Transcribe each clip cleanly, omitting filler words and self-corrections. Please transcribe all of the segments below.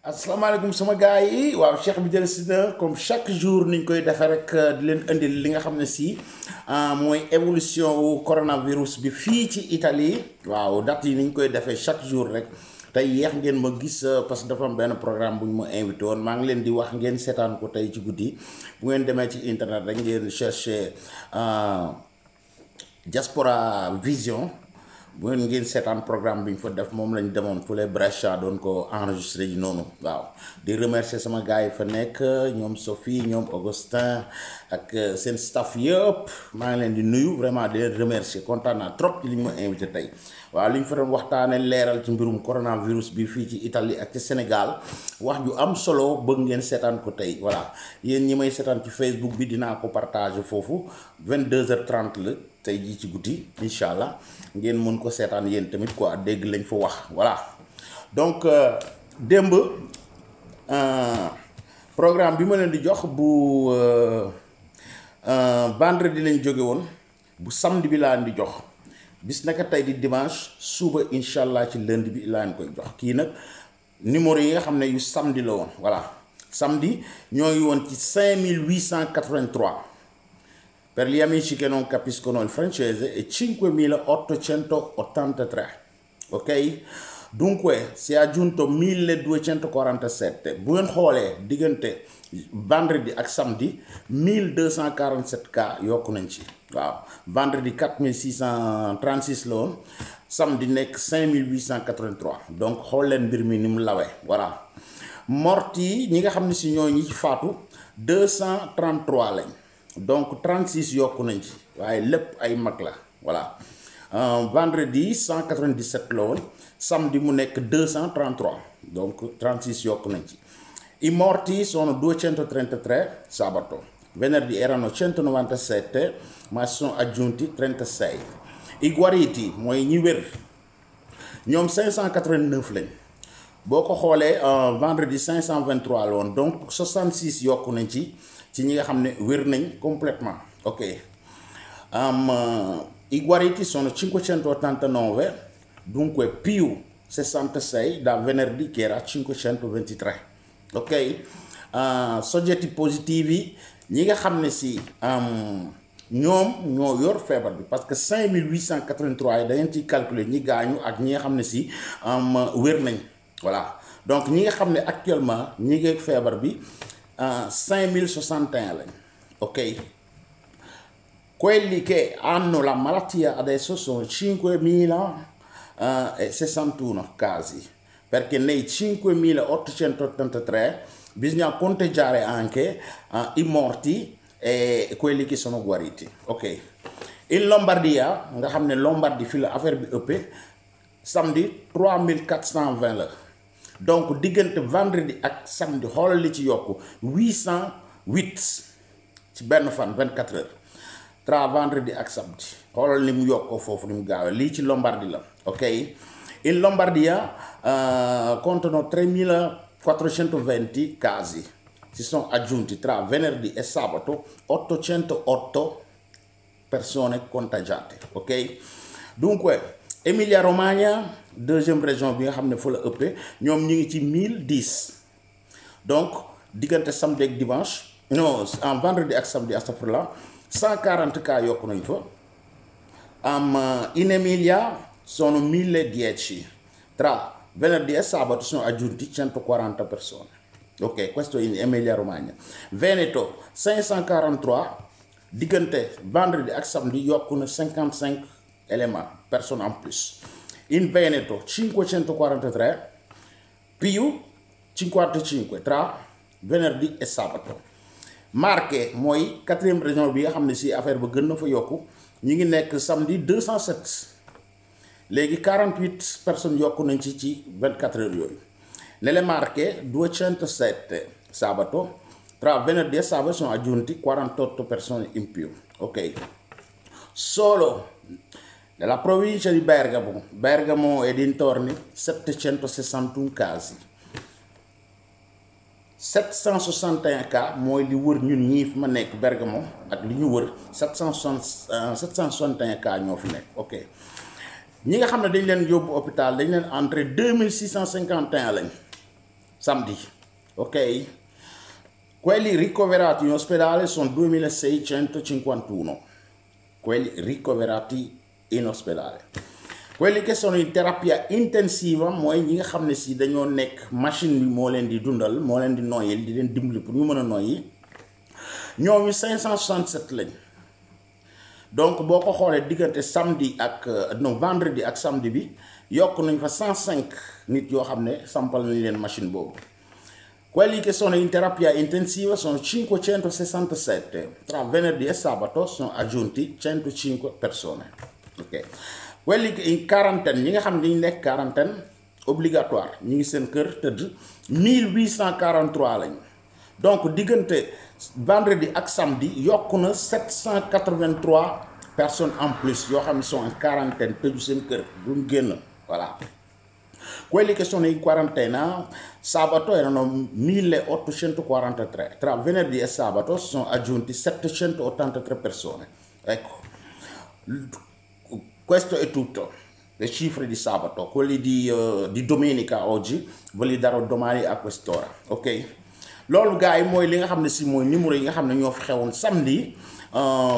asalaamaaleykum sama gars yi waaw Cheikh bi jël si na comme chaque jour niñ koy defee rek di leen indil li nga xam ne si mooy évolution wu coronavirus bi fii ci Italie waaw date yi niñ koy defee chaque jour rek tey yeex ngeen ma gis parce que dafa am benn programme bu ñu ma invité woon maa ngi leen di wax ngeen seetaan ko tey ci guddi bu ngeen demee ci internet rek ngeen chercher Diaspora Vision bu ngeen seetaan programme bi ñu fa def moom lañ demoon fële Brescia doon ko enregistré yi noonu waaw di remercier sama gars yi fa nekk ñoom Sophie ñoom Augustin ak seen staff yëpp maa ngi leen di nuyu vraiment di leen remercier kontaan naa trop ci li ñu ma invité tey waaw li ñu fa doon waxtaanee leeral ci mbirum coronavirus bi fii ci Italie ak ci Sénégal wax ju am solo bëgg ngeen seetaan ko tey voilà yéen ñi may seetaan ci Facebook bi dinaa ko partager foofu 22h30 la tey jii ci guddi incha allah ngeen mën ko seetaan yéen tamit quoi dégg lañ fa wax voilà donc démb programme bi ma leen di jox bu vendredi lañ jóge woon bu samedi bi laa leen di jox bis naka tey di dimanche suba incha allah ci lundi bi laa leen koy jox kii nag numéro yi nga xam ne yu samedi la woon voilà samedi ñoo ngi woon ci 5883 per gli amici che non capiscono il francese è 5883, ok? Dunque si è aggiunto 1247. Bu ngeen xoolee diggante vendredi ak samedi 1247 cas yokku nañ ci waaw vendredi 4636 la woon samedi nekk 5883 donc xool leen mbir mi ni mu lawee voilà morti ñi nga xam ne si ñoo ñi ci faatu 233 lañ. Donc 36 yokku nañ ci waaye lépp ay mag la voilà vendredi 197 la woon samedi mu nekk 233 donc 36 yokku nañ ci i morti sono 233 sabato venerdì erano 197 ma si sono aggiunti 36 i guariti mooy ñi wér ñoom 589 lañ boo ko xoolee vendredi 523 la woon donc 66 yokku nañ ci ñi nga xam ne wér nañ complètement ok i guariti sono 589 dunque più 66 da venerdì che era 523 ok soggetti positivi ñi nga xam ne si ñoom ñoo yor feebar bi parce que 5883 yi da ngeen ciy calculer ñi gaañu ak ñi nga xam ne si wér nañ voilà donc ñi nga xam ne actuellement ñi ngi feebar bi 5061 lañ ok quelli che hanno la malattia adesso sono 5061 casi perché nei 5883 bisogna conteggiare anche i morti e quelli che sono guariti ok in Lombardia nga xam ne Lombardie fi la affaire bi ëppee samedi 3420 la donc diggante vendredi ak samedi xoolal li ci yokku 808 ci benn fan 24 heures tra vendredi ak samedi xoolal li mu yokkoo foofu li mu gaawee lii ci Lombardie la ok in Lombardia contano 3420 casi si sono aggiunti tra venerdì e sabato 808 persone contagiate ok dunque Emilia Romagna deuxième région bi nga xam ne fa la ëppee ñoom ñu ngi ci 1010 donc diggante samedi ak dimanche non en vendredi ak samedi astafurlah 140 cas yokku nañ fa in Emilia sono 1010 tra venerdì e sabato sono aggiunti 140 persone ok questo in Emilia Romagna Veneto 543 diggante vendredi ak samedi yokku na 55 éléments personnes en plus in Veneto 543 più 55 tra venerdì e sabato Marche mooy quatrième région bi nga xam ne si affaire ba gën na fa yokku ñi ngi nekk samedi 207 léegi 48 personnes yokku nañ ci 24 heures yooyu nelle Marche 207 sabato tra venerdì e sabato sono aggiunti 48 persone in più ok solo nella provincia di Bergamo e dintorni 761 casi 761 cas mooy li wër ñun ñii fi ma nekk Bergamo ak li ñu wër 761 cas ñoo fi nekk ok ñi nga xam ne dañ leen yóbbu hôpital dañ leen entré 2651 lañ samedi, ok? Quelli ricoverati in ospedale sono 2651, quelli ricoverati in ospedale. Quelli che sono in terapia intensiva mooy ñi nga xam ne si dañoo nekk machine bi moo leen di dundal moo leen di noyyil di leen dimbali pour ñu mën a noyyi ñooñu 567 lañ. Donc boo ko xoolee diggante samedi ak non vendredi ak samedi bi yokk nañ fa 105 nit yoo xam ne sampal nañ leen machine boobu. Quelli che sono in terapia intensiva sono 567, tra venerdì e sabato sono aggiunti 105 persone. Ok. Quelli che in quarantaine ñi nga xam ne dañu nekk quarantaine obligatoire ñi ngi seen kër tëdd 1843 lañ. Donc diggante vendredi ak samedi yokk na 783 personnes en plus yoo xam ne sont en quarantaine tëju seen kër duñ génn, voilà. Quelli che sono in quarantena sabato erano 1843, tra venerdì e sabato sono aggiunti 783 persone. Ecco, questo è tutto, le cifre di sabato. Quelli di domenica oggi ve li darò domani a quest'ora, ok? Loolu gars yi mooy li nga xam ne si mooy numéro yi nga xam ne ñoo fi xewoon samedi.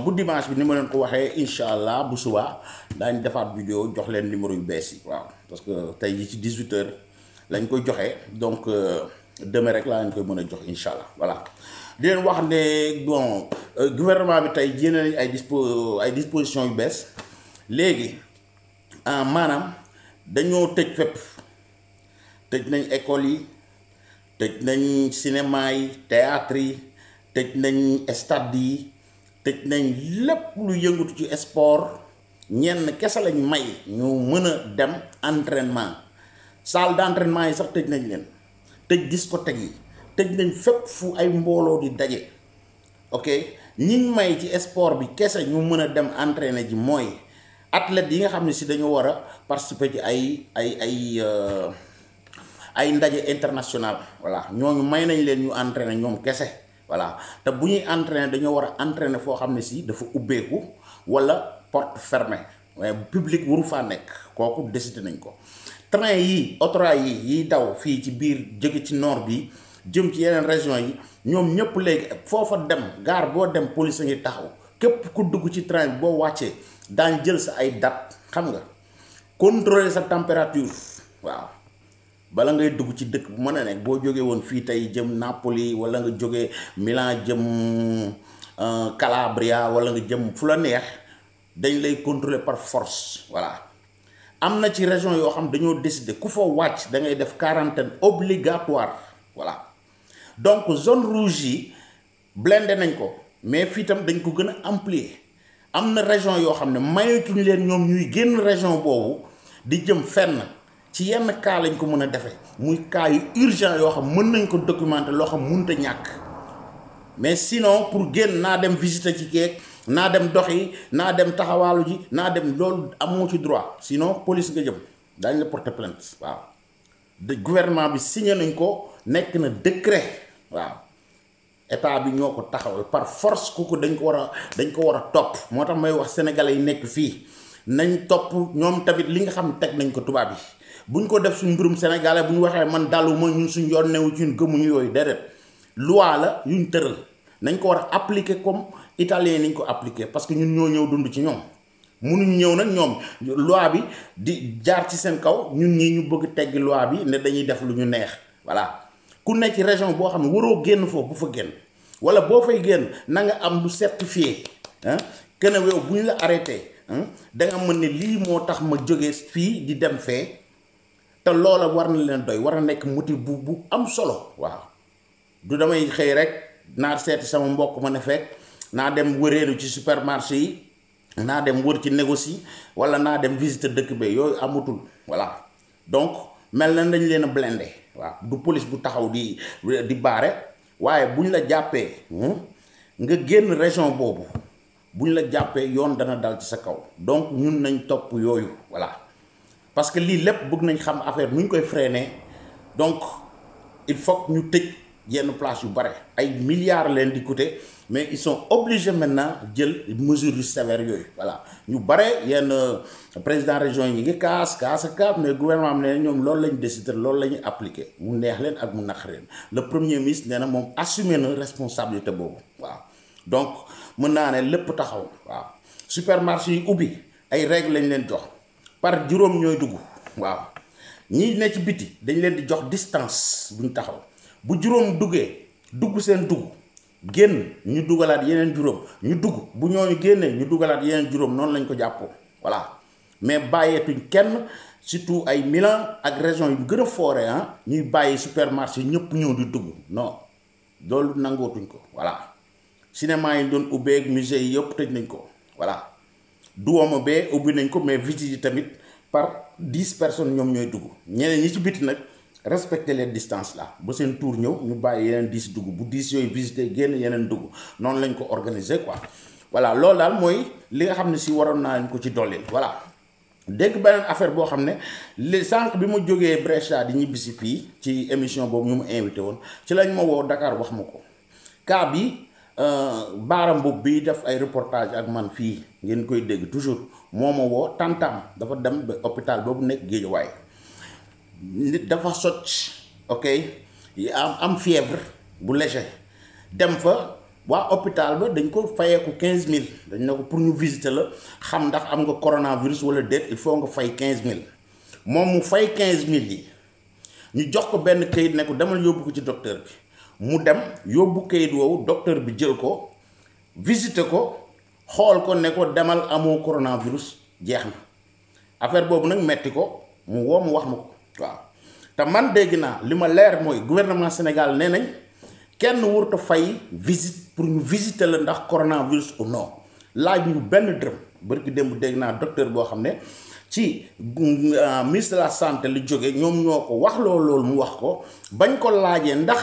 Bu dimanche bi ni ma leen ko waxee incha allah bu subaa daañu defaat vidéo jox leen numéro yu bees yi, waaw, parce que tey jii ci 18h lañ koy joxe, donc demain rek laa leen koy mën a jox incha allah, voilà. Di leen wax ne bon gouvernement bi tey jéem nañ ay dispositions yu bees léegi maanaam dañoo tëj fépp, tëj nañ école yi, tëj nañ cinéma yi, théâtre yi, tëj nañ stade yi, tëj nañ lépp lu yëngatu ci sport. Ñenn kese lañ may ñu mën a dem entraînement, salle d'entraînement yi sax tëj nañ leen, tëj discothèque yi, tëj nañ fépp fu ay mbooloo di daje, ok? ñiñ may ci sport bi kese ñu mën a dem entraîner ji mooy athlètes yi nga xam ne si dañu war a participer ci ay ndaje international, voilà, ñooñu may nañ leen ñu entraîner ñoom kese, voilà. Te bu ñuy entraîner dañoo war a entraîner foo xam ne si dafa ubbeeku wala porte fermée, waaye public waru faa nekk, kooku décidé nañ ko. Train yi autorail yi daw fii ci biir jóge ci nord bi jëm ci yeneen région yi ñoom ñëpp léegi foofa dem gaar boo dem police a ngi taxaw, képp ku dugg ci train bi boo wàccee daañ jël sa ay date, xam nga, contrôler sa température, waaw, bala ngay dugg ci dëkk bu mën a nekk. Boo jógee woon fii tey jëm Napoli wala nga jógee Milan jëm Calabria wala nga jëm fu la neex, dañ lay contrôler par force, voilà. Am na ci région yoo xam dañoo décider ku fa wàcc da ngay def quarantaine obligatoire, voilà. Donc zone rouge yi blindé nañ ko, mais fii tam dañ ko gën a amplier. Am na région yoo xam ne mayatuñ leen ñoom ñuy génn région boobu di jëm fenn, ci yenn cas lañ ko mën a defee, muy cas yu urgent yoo xam mën nañ ko documenter, loo xam mënut a ñàkk. Mais sinon pour génn naa dem visiter ci keek, naa dem doxi, naa dem taxawaalu ji, naa dem, loolu amoo ci droit, sinon police nga jëm, daañu la porter plainte, waaw. De gouvernement bi signé nañ ko, nekk na décret, waaw. État bi ñoo ko taxawal par force, kooku dañ ko war a topp. Moo tax may wax sénégalais yi nekk fii nañ topp ñoom tamit li nga xam ne teg nañ ko tubaab yi. Buñ ko def suñ mbirum sénégalais bu ñu waxee man daluma ñun suñ yoon newu ci ñun gëmuñu yooyu, déedéet. Loi la yuñ tëral, nañ ko war a appliquer comme italien niñ ko appliquer, parce que ñun ñoo ñëw dund ci ñoom. Mënuñ ñëw nag ñoom loi bi di jaar ci seen kaw, ñun ñii ñu bëgg teggi loi bi ne dañuy def lu ñu neex, voilà. Ku nekk ci région boo xam ne waroo génn foofu bu fa génn, wala boo fay génn na nga am lu certifié, que ne yow bu ñu la arrêté da nga mën ne lii moo tax ma jógee fii di dem fee, te loola war na leen doy, war na nekk motif bu am solo, waaw. Du damay xëy rek naa seeti sama mbokk ma ne fekk, naa dem wëreelu ci supermarché yi, naa dem wër ci négocie, wala naa dem visiter dëkk bi, yooyu amatul, voilà. Donc mel na dañ leen a blindé, waaw. Du police bu taxaw di baare, waaye buñ la jàppee nga génn région boobu, buñ la jàppee yoon dana dal ci sa kaw. Donc ñun nañ topp yooyu, voilà. Parce que lii lépp bëgg nañ xam affaire nu ñu koy freiner, donc il faut ñu tëj yenn place yu bare ay milliards leen di coûter mais ils sont obligés maintenant jël mesures yu sévères yooyu voilà ñu bare yenn président région yi ngi kaas mais gouvernement am ne ñoom loolu lañu décider loolu la ñu appliqué mu neex leen ak mu naq leen le premier ministre nee na moom assumé na responsabilité boobu waaw donc mën naa ne lépp taxaw waaw supermarché yi ubbi ay règles lañ leen jox par juróom ñooy dugg waaw ñi ne ci biti dañ leen di jox distance buñ taxaw bu juróom duggee dugg seen dugg génn ñu dugalaat yeneen juróom ñu dugg bu ñooñu génnee ñu dugalaat yeneen juróom noonu lañ ko jàppoo voilà mais bàyyeetuñ kenn surtout ay Milan ak région yu gën a foore ñuy bàyyi supermarché ñëpp ñëw di dugg non loolu nangootuñ ko voilà cinéma yi doon ubbeeg musée yi yëpp tëj nañ ko voilà duwama bee ubbi nañ ko mais visite yi tamit par 10 personnes ñoom ñooy dugg ñeneen ñi ci biti nag respecter les distances là ba seen tour ñëw ñu bàyyi yeneen 10 dugg bu 10 yooyu visiter génn yeneen dugg noonu lañ ko organiser quoi voilà loolu daal mooy li nga xam ne si waroon naa leen ko ci dollil voilà dégg beneen affaire boo xam ne li sànq bi ma jógee Brescia di ñibbisi fii ci émission boobu ñu ma invité woon ci lañ ma woo Dakar wax ma ko cas bi baaram boobu bi def ay reportage ak man fii ngeen koy dégg toujours moo ma woo tantam dafa dem ba hôpital boobu nekk Guédiawaye nit dafa socc ok am fièvre bu léger dem fa waa hôpital ba dañ ko fayeeku 15000 dañ ne ko pour ñu visiter la xam ndax am nga coronavirus wala déet il faut nga fay 15000 moom mu fay 15000 yi ñu jox ko benn kayit ne ko demal yóbbu ko ci docteur bi mu dem yóbbu kayit woowu docteur bi jël ko visiter ko xool ko ne ko demal amoo coronavirus jeex na affaire boobu nag metti ko mu woo mu wax ma ko waaw te man dégg naa li ma leer mooy gouvernement Sénégal nee nañ kenn warut a fay visite pour ñu visiter la ndax coronavirus ou non laaj ñu benn dërëm barki démb dégg naa docteur boo xam ne ci ministre de la santé li jóge ñoom ñoo ko wax loolu mu wax ko bañ ko laajee ndax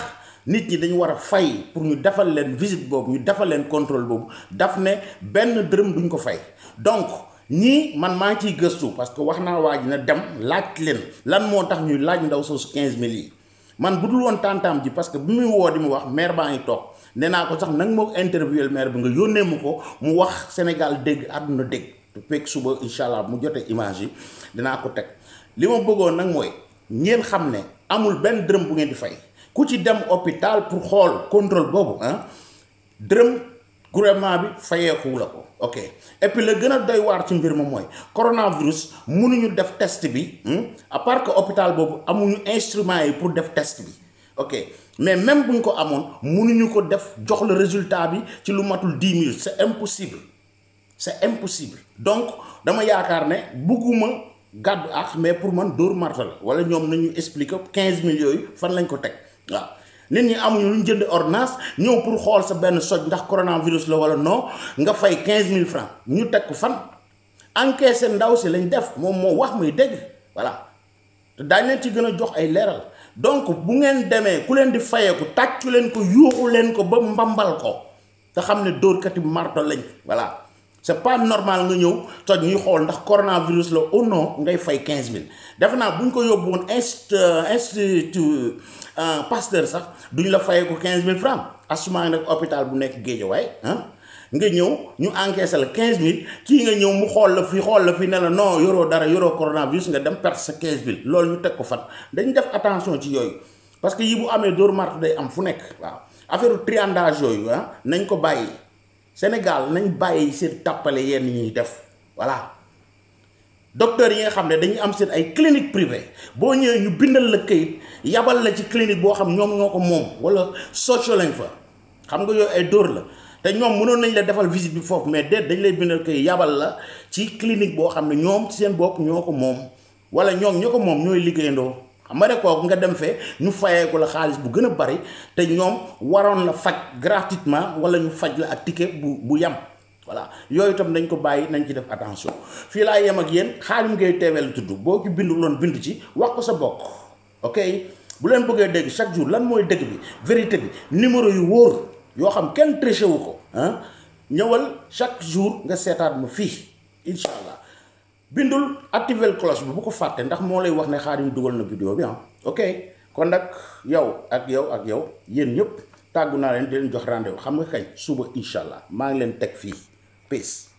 nit ñi dañu war a fay pour ñu defal leen visite boobu ñu defal leen contrôle boobu daf ne benn dërëm duñ ko fay donc ñii man maa ngi ciy gëstu parce que wax naa waa ji na dem laaj leen lan moo tax ñuy laaj ndaw soosu 15000 yi man bu dul woon tantam ji parce que bi muy woo di mu wax maire baa ngi toog nee naa ko sax nag moo ko interviewé maire bi nga yónnee mu ko mu wax Sénégal dégg àdduna dégg te fekk suba incha allah mu jotee image yi dinaa ko teg li ma bëggoon nag mooy ngeen xam ne amul benn dërëm bu ngeen di fay ku ci dem hôpital pour xool contrôle boobu dërëm gouvernement bi fayeeku la ko ok et puis la gën a doy waar ci mbir ma mooy coronavirus mënuñu def test bi à part que hôpital boobu amuñu instrument yi pour def test bi ok mais même buñ ko amoon mënuñu ko def jox le résultat bi ci lu matul 10 minutes c'est impossible donc dama yaakaar ne bugguma gàddu ak mais pour man dóor marta la wala ñoom nañu expliquer 15000 yooyu fan lañ ko teg waaw nit ñi amuñu lu ñu jënd ordonnance ñëw pour xool sa benn soj ndax coronavirus la wala non nga fay 15000 francs ñu teg ko fan encaissé ndaw si lañ def moom moo wax muy dégg voilà te daañ leen ci gën a jox ay leeral donc bu ngeen demee ku leen di fayeeku tàccu leen ko yuuxu leen ko ba mbambal ko te xam ne dóorkati marto lañ voilà c'est pas normal nga ñëw toj ñuy xool ndax coronavirus la ou non ngay fay 15000 defe naa bu ñu ko yóbbu woon institut Pasteur sax duñ la fayee ko 15000 francs assument nag hôpital bu nekk Guédiawaye nga ñëw ñu encaissé la 15000 kii nga ñëw mu xool la fi ne la non yoroo dara yoroo coronavirus nga dem perte sa 15000 loolu ñu teg ko fan dañ def attention ci yooyu parce que yi bu amee dóor marto day am fu nekk waaw affaire triandage yooyu nañ ko bàyyi Sénégal nañ bàyyi seen tàppale yenn ñuy def voilà docteur yi nga xam ne dañuy am seen ay clinique privée boo ñëwee ñu bindal la kayit yabal la ci clinique boo xam ñoom ñoo ko moom wala socio lañ fa xam nga yooyu ay dóor la te ñoom mënoon nañ la defal visite bi foofu mais déet dañ lay bindal kayit yabal la ci clinique boo xam ne ñoom ci seen bopp ñoo ko moom wala ñoom ñoo ko moom ñooy liggéeyandoo xam nga ne kooku nga dem fee ñu fayee ko la xaalis bu gën a bari te ñoom waroon la faj gratuitement wala ñu faj la ak ticket bu yam voilà yooyu itam nañ ko bàyyi nañ ci def attention fii laa yem ak yéen Khadim Gueye TV la tudd boo ci bindu loon bind ci wax ko sa bokk ok bu leen bëggee dégg chaque jour lan mooy dëgg bi vérité bi numéro yu wóor yoo xam kenn triché wu ko ñëwal chaque jour nga seetaat ma fii incha allah bindul activer cloche bi bu ko fàtte ndax moo lay wax ne Khadim dugal na vidéo bi ok kon nag yow ak yow yéen ñëpp tàggu naa leen di leen jox rendez-vous xam nga kañ suba incha allah maa ngi leen teg fii peace.